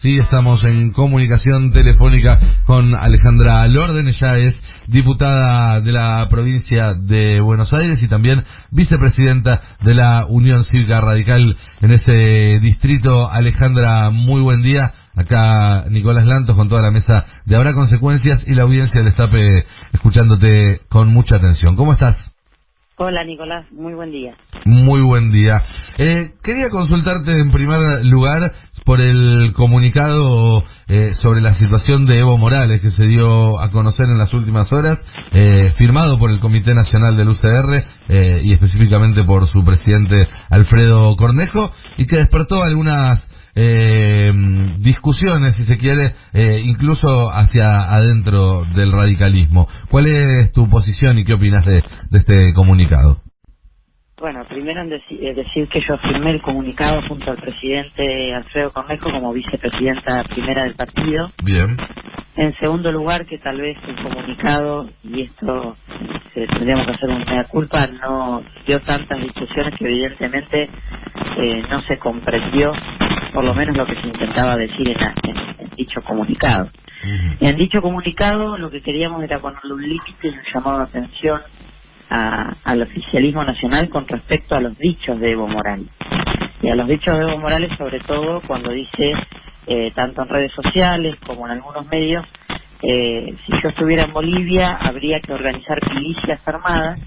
Sí, estamos en comunicación telefónica con Alejandra Lorden. Ella es diputada de la provincia de Buenos Aires y también vicepresidenta de la Unión Cívica Radical en ese distrito. Alejandra, muy buen día. Acá Nicolás Lantos con toda la mesa de Habrá Consecuencias y la audiencia del Destape escuchándote con mucha atención. ¿Cómo estás? Hola Nicolás, muy buen día. Muy buen día. Quería consultarte en primer lugar por el comunicado sobre la situación de Evo Morales que se dio a conocer en las últimas horas, firmado por el Comité Nacional del UCR y específicamente por su presidente Alfredo Cornejo, y que despertó algunas discusiones, si se quiere, incluso hacia adentro del radicalismo. ¿Cuál es tu posición y qué opinas de este comunicado? Bueno, primero decir que yo firmé el comunicado junto al presidente Alfredo Cornejo como vicepresidenta primera del partido. Bien. En segundo lugar, que tal vez el comunicado, y esto tendríamos que hacer una mea culpa, no dio tantas discusiones que evidentemente no se comprendió, por lo menos lo que se intentaba decir en dicho comunicado. En dicho comunicado lo que queríamos era ponerle un límite y un llamado de atención al oficialismo nacional con respecto a los dichos de Evo Morales. Y a los dichos de Evo Morales, sobre todo cuando dice, tanto en redes sociales como en algunos medios, si yo estuviera en Bolivia habría que organizar milicias armadas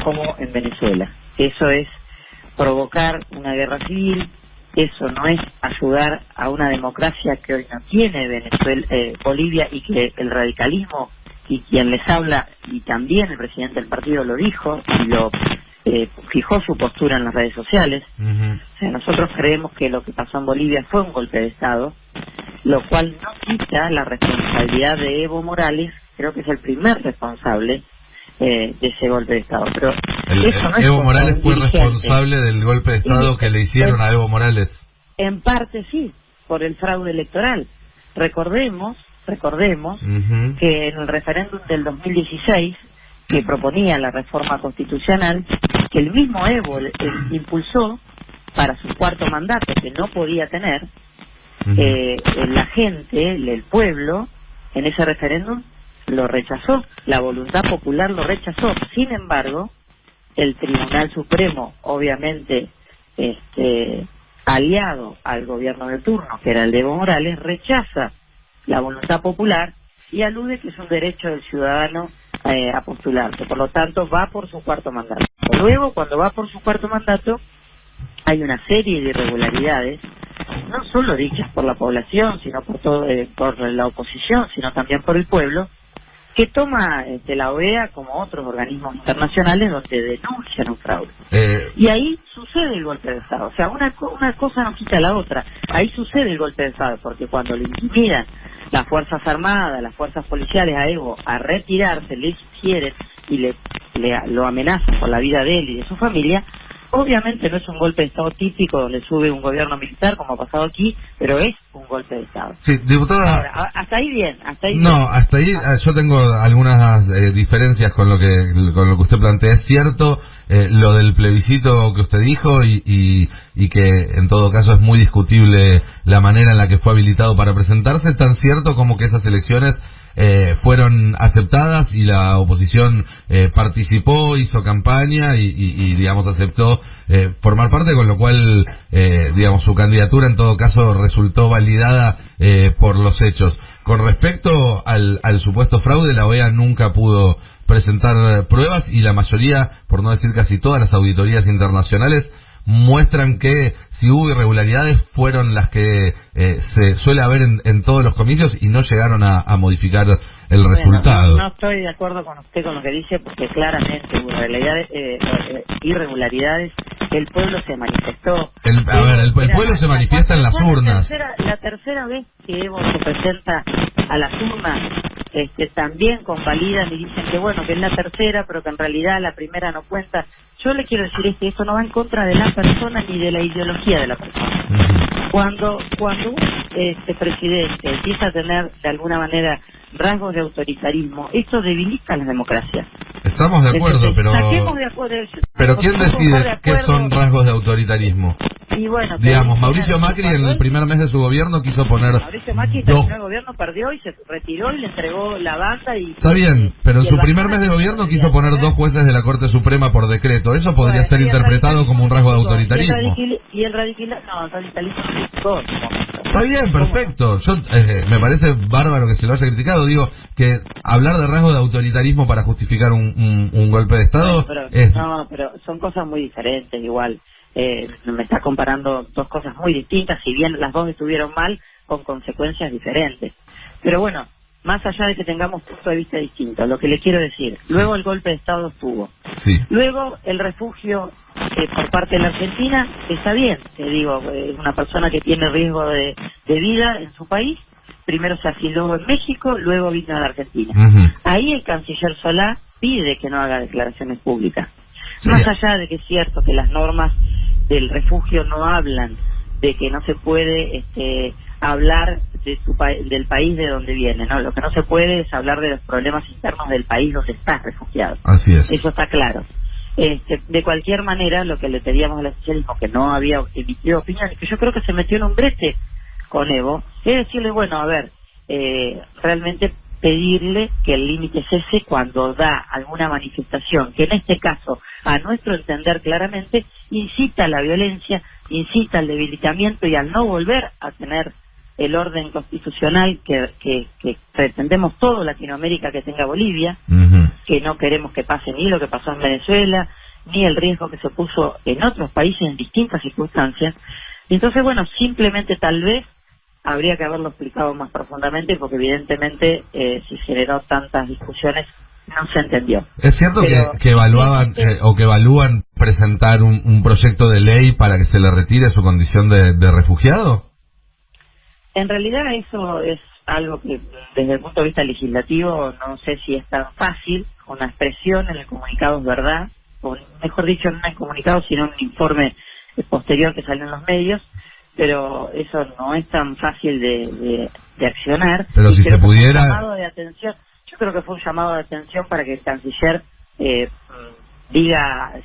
como en Venezuela. Eso es provocar una guerra civil, eso no es ayudar a una democracia que hoy no tiene Venezuela, Bolivia, y que el radicalismo y quien les habla, y también el presidente del partido lo dijo y lo fijó su postura en las redes sociales. O sea, nosotros creemos que lo que pasó en Bolivia fue un golpe de Estado, lo cual no quita la responsabilidad de Evo Morales. Creo que es el primer responsable de ese golpe de Estado. Pero eso no es Evo Morales fue dirigente responsable del golpe de Estado que le hicieron a Evo Morales. En parte sí, por el fraude electoral. Recordemos que en el referéndum del 2016, que proponía la reforma constitucional, que el mismo Evo impulsó para su cuarto mandato, que no podía tener, la gente, el pueblo, en ese referéndum lo rechazó, la voluntad popular lo rechazó. Sin embargo, el Tribunal Supremo, obviamente aliado al gobierno de turno, que era el de Evo Morales, rechaza la voluntad popular y alude que es un derecho del ciudadano a postularse. Por lo tanto, va por su cuarto mandato. Luego, cuando va por su cuarto mandato, hay una serie de irregularidades, no solo dichas por la población, sino por la oposición, sino también por el pueblo, que toma la OEA como otros organismos internacionales donde denuncian un fraude. Y ahí sucede el golpe de Estado. O sea, una cosa no quita la otra. Ahí sucede el golpe de Estado, porque cuando le intimidan las Fuerzas Armadas, las Fuerzas Policiales a Evo a retirarse, le sugieren y lo amenazan por la vida de él y de su familia, obviamente no es un golpe de Estado típico donde sube un gobierno militar como ha pasado aquí, pero es un golpe de Estado. Sí, diputada. Ahora, hasta ahí bien, No, hasta ahí yo tengo algunas diferencias con lo que usted plantea. Es cierto lo del plebiscito que usted dijo y que en todo caso es muy discutible la manera en la que fue habilitado para presentarse, tan cierto como que esas elecciones fueron aceptadas y la oposición participó, hizo campaña y digamos aceptó formar parte, con lo cual digamos su candidatura en todo caso resultó validada por los hechos. Con respecto al supuesto fraude, la OEA nunca pudo presentar pruebas y la mayoría, por no decir casi todas las auditorías internacionales muestran que si hubo irregularidades fueron las que se suele haber en todos los comicios y no llegaron a modificar el resultado. No estoy de acuerdo con usted con lo que dice, porque claramente hubo irregularidades, el pueblo se manifestó. El pueblo se manifiesta en las urnas. La tercera vez que Evo se presenta a las urnas, también convalidan y dicen que bueno, que es la tercera, pero que en realidad la primera no cuenta. Yo le quiero decir que esto no va en contra de la persona ni de la ideología de la persona. Cuando un presidente empieza a tener de alguna manera rasgos de autoritarismo, esto debilita la democracia. Estamos de acuerdo, pero ¿quién decide qué son rasgos de autoritarismo? Y bueno, digamos, Mauricio Macri en el primer mes de su gobierno quiso poner Mauricio Macri terminó el gobierno, perdió y se retiró y le entregó la banda y... Está bien, pero en y su el primer mes de gobierno quiso poner 2 jueces de la Corte Suprema por decreto. Eso podría Bueno, ser y el interpretado como un rasgo de autoritarismo. Y el radicalismo, no, el radicalismo no es Está bien, perfecto. Yo me parece bárbaro que se lo haya criticado. Digo, que hablar de rasgo de autoritarismo para justificar un golpe de Estado No, pero son cosas muy diferentes igual. Me está comparando dos cosas muy distintas, si bien las dos estuvieron mal, con consecuencias diferentes. Pero bueno, más allá de que tengamos puntos de vista distintos, lo que le quiero decir, luego el golpe de Estado estuvo. Sí. Luego el refugio por parte de la Argentina, está bien, te digo, una persona que tiene riesgo de vida en su país, primero se asiló en México, luego vino a la Argentina. Ahí el canciller Solá pide que no haga declaraciones públicas. Sí. Más allá de que es cierto que las normas del refugio no hablan de que no se puede hablar de del país de donde viene, ¿no? Lo que no se puede es hablar de los problemas internos del país donde estás refugiado. Así es. Eso está claro. De cualquier manera, lo que le pedíamos al oficialismo, que no había emitido opinión, y que yo creo que se metió en un brete con Evo, es decirle, bueno, a ver, realmente pedirle que el límite cese cuando da alguna manifestación, que en este caso, a nuestro entender claramente, incita a la violencia, incita al debilitamiento y al no volver a tener el orden constitucional que pretendemos todo Latinoamérica que tenga Bolivia, que no queremos que pase ni lo que pasó en Venezuela, ni el riesgo que se puso en otros países en distintas circunstancias. Entonces, bueno, simplemente tal vez habría que haberlo explicado más profundamente, porque evidentemente si generó tantas discusiones no se entendió. ¿Es cierto que evaluaban o que evalúan presentar un proyecto de ley para que se le retire su condición de refugiado? En realidad eso es algo que desde el punto de vista legislativo no sé si es tan fácil. Una expresión en el comunicado es verdad, o mejor dicho, no en el comunicado sino en un informe posterior que salió en los medios, pero eso no es tan fácil de accionar. Pero si se pudiera... Un llamado de atención, yo creo que fue un llamado de atención para que el canciller se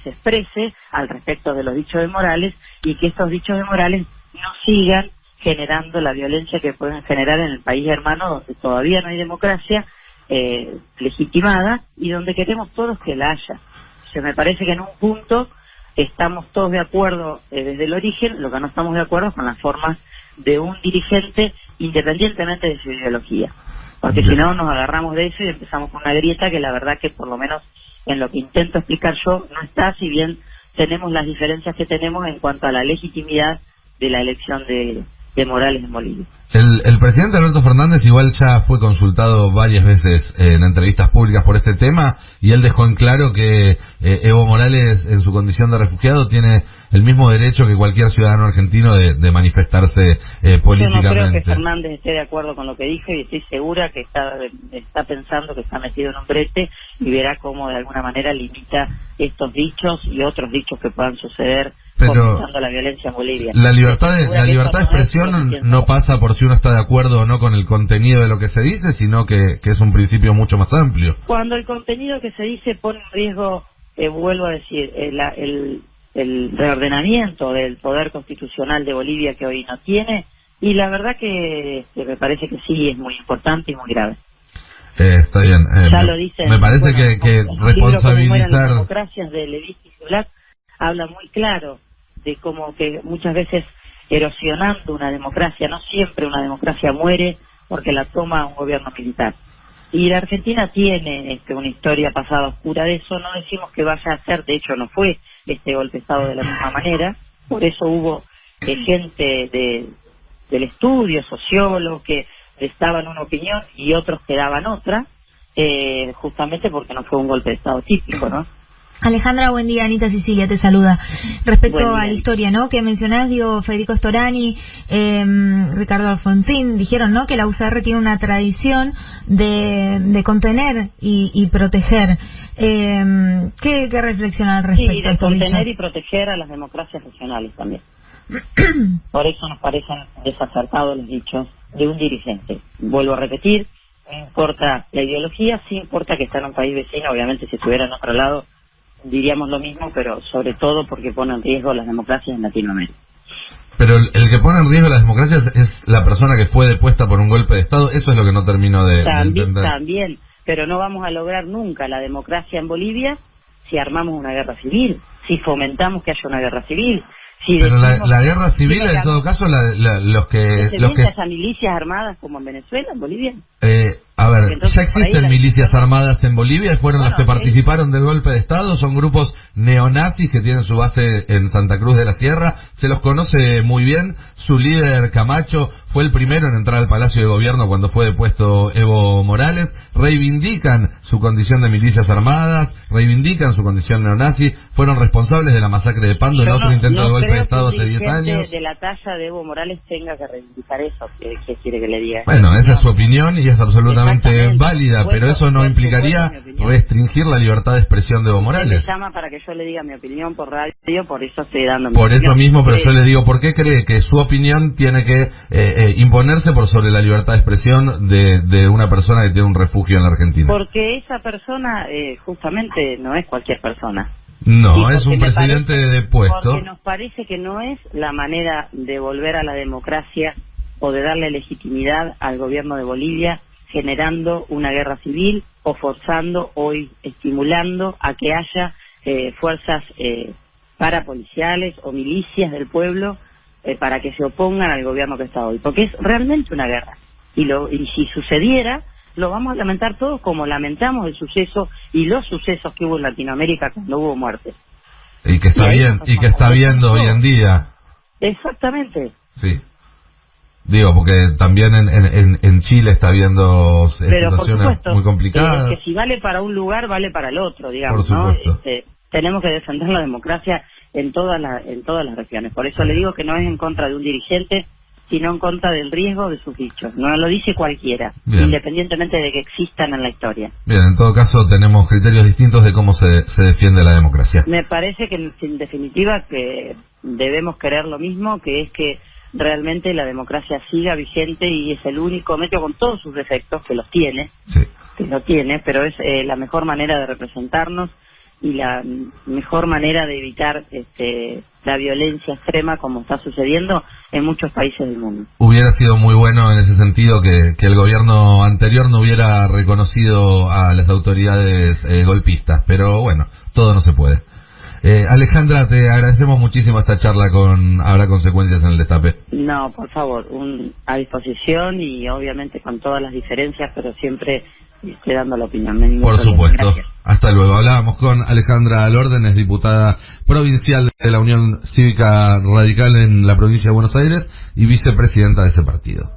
exprese al respecto de los dichos de Morales, y que estos dichos de Morales no sigan generando la violencia que pueden generar en el país hermano, donde todavía no hay democracia legitimada y donde queremos todos que la haya. O sea, me parece que en un punto estamos todos de acuerdo desde el origen, lo que no estamos de acuerdo es con las formas de un dirigente independientemente de su ideología. Porque si no nos agarramos de eso y empezamos con una grieta que la verdad que por lo menos en lo que intento explicar yo no está, si bien tenemos las diferencias que tenemos en cuanto a la legitimidad de la elección de Morales en Bolivia. El presidente Alberto Fernández igual ya fue consultado varias veces en entrevistas públicas por este tema, y él dejó en claro que Evo Morales en su condición de refugiado tiene el mismo derecho que cualquier ciudadano argentino de manifestarse políticamente. Yo no creo que Fernández esté de acuerdo con lo que dijo, y estoy segura que está pensando que está metido en un brete y verá cómo de alguna manera limita estos dichos y otros dichos que puedan suceder. Pero la violencia en Bolivia. La libertad de expresión no pasa por si uno está de acuerdo o no con el contenido de lo que se dice, sino que es un principio mucho más amplio. Cuando el contenido que se dice pone en riesgo, vuelvo a decir, el reordenamiento del poder constitucional de Bolivia, que hoy no tiene, y la verdad que me parece que sí es muy importante y muy grave. Está bien. Ya lo dicen, me parece que responsabilizar... Las democracias de Levitt y Zulat habla muy claro de cómo que muchas veces erosionando una democracia, no siempre una democracia muere porque la toma un gobierno militar. Y la Argentina tiene una historia pasada oscura de eso, no decimos que vaya a ser, de hecho no fue este golpe de Estado de la misma manera, por eso hubo gente del estudio, sociólogos, que daban una opinión y otros que daban otra, justamente porque no fue un golpe de Estado típico, ¿no? Alejandra, buen día. Anita Sicilia te saluda. Respecto a la historia, ¿no?, que mencionás, Federico Storani, Ricardo Alfonsín, dijeron, ¿no?, que la UCR tiene una tradición de contener y proteger. ¿Qué reflexiona al respecto? Sí, de contener y proteger a las democracias regionales también. Por eso nos parecen desacertados los dichos de un dirigente. Vuelvo a repetir, no importa la ideología, sí importa que está en un país vecino. Obviamente si estuviera en otro lado diríamos lo mismo, pero sobre todo porque pone en riesgo las democracias en Latinoamérica. Pero el que pone en riesgo las democracias es la persona que fue depuesta por un golpe de Estado. Eso es lo que no termino de entender. También, pero no vamos a lograr nunca la democracia en Bolivia si armamos una guerra civil, si fomentamos que haya una guerra civil. Si pero la guerra civil, en todo caso, los que... esas milicias armadas como en Venezuela, en Bolivia. A ver, ya existen milicias armadas en Bolivia, fueron las que participaron del golpe de Estado, son grupos neonazis que tienen su base en Santa Cruz de la Sierra, se los conoce muy bien, su líder Camacho fue el primero en entrar al Palacio de Gobierno cuando fue depuesto Evo Morales, reivindican su condición de milicias armadas, reivindican su condición neonazi, fueron responsables de la masacre de Pando, el otro intento de golpe de Estado hace 10 años. De la talla de Evo Morales tenga que reivindicar eso, ¿qué quiere que le diga? Bueno, esa es su opinión y es absolutamente válida, pero eso no implicaría restringir la libertad de expresión de Evo Morales. Me llama para que yo le diga mi opinión por radio, por eso estoy dando mi opinión. Por eso mismo, pero yo le digo, ¿por qué cree que su opinión tiene que imponerse por sobre la libertad de expresión de una persona que tiene un refugio en la Argentina? Porque esa persona justamente no es cualquier persona. No, es un presidente depuesto. Porque nos parece que no es la manera de volver a la democracia o de darle legitimidad al gobierno de Bolivia generando una guerra civil o forzando o estimulando a que haya fuerzas parapoliciales o milicias del pueblo para que se opongan al gobierno que está hoy, porque es realmente una guerra. Y si sucediera, lo vamos a lamentar todos como lamentamos el suceso y los sucesos que hubo en Latinoamérica cuando hubo muertes. Y que está viendo hoy en día. Exactamente. Sí. Digo, porque también en Chile está habiendo situaciones muy complicadas. Que si vale para un lugar, vale para el otro, digamos, ¿no? Tenemos que defender la democracia en todas las regiones. Por eso le digo que no es en contra de un dirigente, sino en contra del riesgo de sus dichos. No lo dice cualquiera, independientemente de que existan en la historia. Bien, en todo caso tenemos criterios distintos de cómo se defiende la democracia. Me parece que en definitiva que debemos querer lo mismo, que es que realmente la democracia siga vigente y es el único medio, con todos sus defectos, que los tiene, pero es la mejor manera de representarnos y la mejor manera de evitar la violencia extrema como está sucediendo en muchos países del mundo. Hubiera sido muy bueno en ese sentido que el gobierno anterior no hubiera reconocido a las autoridades golpistas, pero bueno, todo no se puede. Alejandra, te agradecemos muchísimo esta charla Habrá Consecuencias en el Destape. No, por favor, a disposición y obviamente con todas las diferencias, pero siempre estoy dando la opinión. Por supuesto. Gracias. Hasta luego. Hablábamos con Alejandra Alorden, diputada provincial de la Unión Cívica Radical en la provincia de Buenos Aires y vicepresidenta de ese partido.